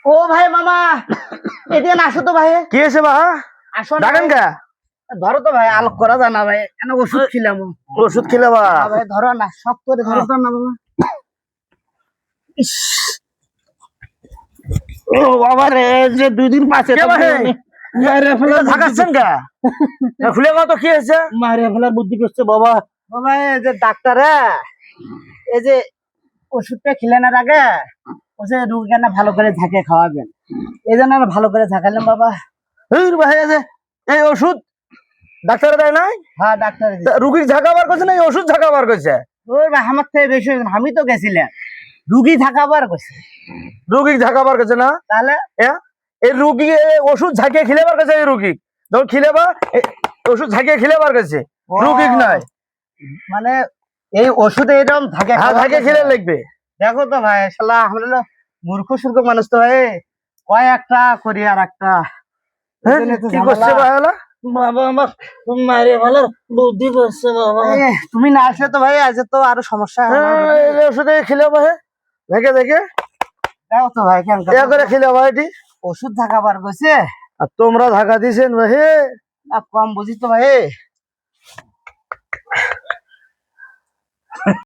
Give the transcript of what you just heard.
ও ভাই মামা এদিকে আসো তো ভাই। কি হয়েছে বা? আসো ডাকেন কা? ধরো তো ভাই, আলোক করা যায় না ভাই, কেন ওষুধ খিলাম। ওষুধ খেলে বা? ভাই ধরো না, শক্ত করে ধরো তো না বাবা। ও বাবা রে, যে 2 দিন পাশে মারে ফেলা থাকাচ্ছেন কা? খুলে কত কি হয়েছে? মারে ফেলার বুদ্ধি করছে বাবা। বাবা এই যে ডাক্তারে এই যে ওষুধটা খিলানোর আগে ওসে রোগীকে না ভালো করে ঝাঁকে খাওয়াবেন, এই জন্য আমরা ভালো করে ঝাঁকালাম বাবা। ভাই এই ওষুধ ডাক্তারে দেয় নাই? হ্যাঁ ডাক্তার রুগী ঝাঁকাবার করছে না এই ওষুধ ঝাঁকাবার করছে? ওই ভাই আমার থেকে বেশি হয়েছে, আমি তো গেছিলাম রুগী ঝাঁকাবার করছে। রুগী ঝাঁকাবার করছে না? তাহলে এই রুগী ওষুধ ঝাঁকিয়ে খিলেবার কাছে, এই রুগী যখন খিলেবা ওষুধ ঝাঁকিয়ে খিলেবার কাছে, রুগী নয়। মানে এই ওষুধে এরকম ঝাঁকিয়ে খিলে লিখবে। দেখো তো ভাই, শালা আমরা মূর্খ সূর্খ মানুষ তো ভাই, কয় একটা করি আর একটা। কি করছে ভাই? বাবা আমার মারে ভালো বুদ্ধি করছে বাবা। তুমি না আসলে তো ভাই আজ তো আরো সমস্যা। ওষুধে খিলে ভাই দেখে দেখে দেখো তো ভাই কেন করে খিলে ভাই এটি ওষুধ ঢাকাবার গেছে, আর তোমরা ঢাকা দিছেন ভাই। কম বুঝি তো ভাই।